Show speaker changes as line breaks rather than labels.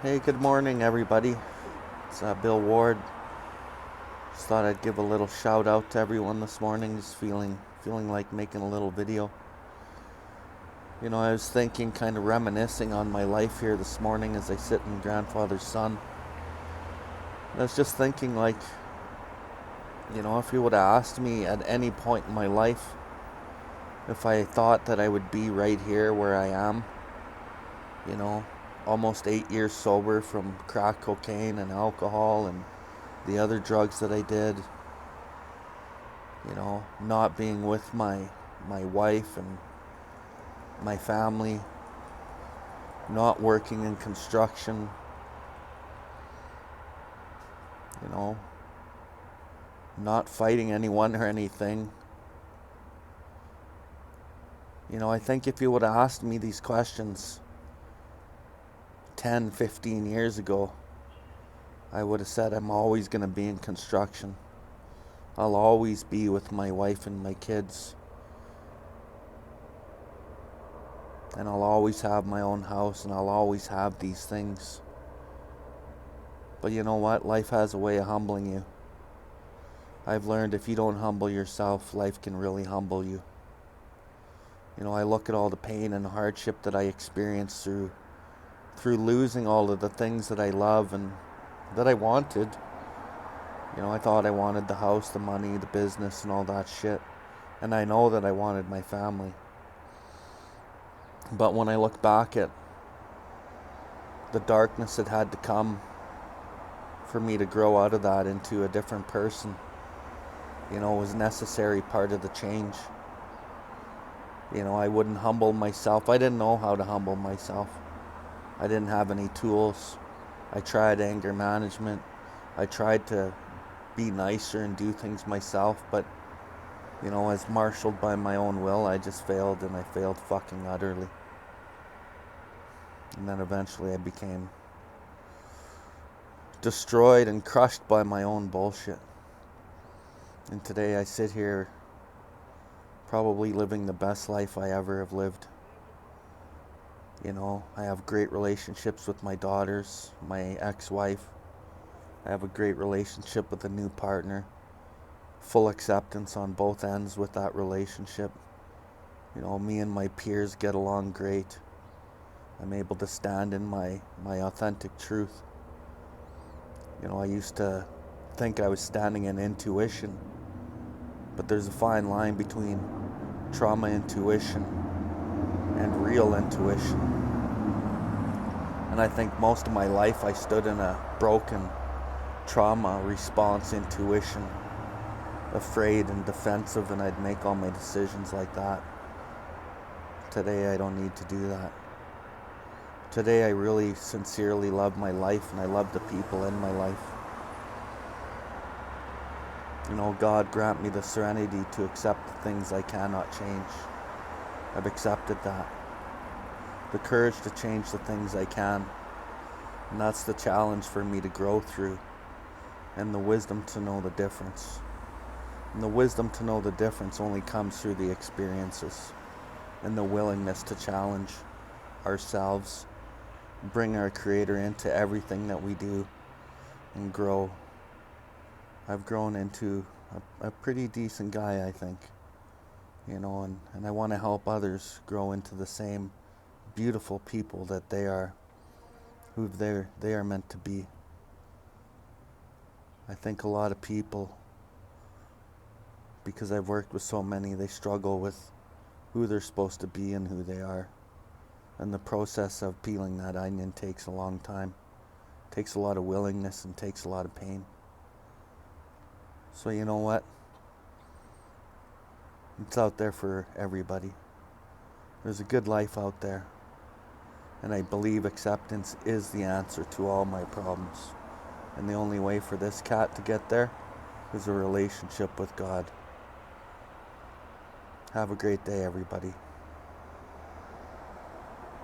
Hey, good morning, everybody. It's Bill Ward. Just thought I'd give a little shout out to everyone this morning. Just feeling like making a little video. I was thinking, kind of reminiscing on my life here this morning as I sit in grandfather's son. And I was just thinking, like, if you would have asked me at any point in my life if I thought that I would be right here where I am, you know, almost 8 years sober from crack cocaine and alcohol and the other drugs that I did, not being with my wife and my family, not working in construction, not fighting anyone or anything. I think if you would have asked me these questions 10, 15 years ago, I would have said I'm always going to be in construction. I'll always be with my wife and my kids. And I'll always have my own house and I'll always have these things. But you know what? Life has a way of humbling you. I've learned if you don't humble yourself, life can really humble you. I look at all the pain and hardship that I experienced through losing all of the things that I love and that I wanted. I thought I wanted the house, the money, the business, and all that shit. And I know that I wanted my family. But when I look back at the darkness that had to come for me to grow out of that into a different person, it was a necessary part of the change. I wouldn't humble myself. I didn't know how to humble myself. I didn't have any tools. I tried anger management. I tried to be nicer and do things myself, but as marshaled by my own will, I just failed, and I failed fucking utterly. And then eventually I became destroyed and crushed by my own bullshit. And today I sit here probably living the best life I ever have lived. I have great relationships with my daughters, my ex-wife. I have a great relationship with a new partner. Full acceptance on both ends with that relationship. Me and my peers get along great. I'm able to stand in my authentic truth. I used to think I was standing in intuition, but there's a fine line between trauma intuition and real intuition. And I think most of my life I stood in a broken trauma response intuition, afraid and defensive, and I'd make all my decisions like that. Today I don't need to do that. Today I really sincerely love my life and I love the people in my life. God grant me the serenity to accept the things I cannot change. I've accepted that. The courage to change the things I can. And that's the challenge for me to grow through. And the wisdom to know the difference. And the wisdom to know the difference only comes through the experiences. And the willingness to challenge ourselves. Bring our Creator into everything that we do. And grow. I've grown into a pretty decent guy, I think. And I want to help others grow into the same beautiful people that they are, who they are meant to be. I think a lot of people, because I've worked with so many, they struggle with who they're supposed to be and who they are. And the process of peeling that onion takes a long time. Takes a lot of willingness and takes a lot of pain. So you know what? It's out there for everybody. There's a good life out there. And I believe acceptance is the answer to all my problems. And the only way for this cat to get there is a relationship with God. Have a great day, everybody.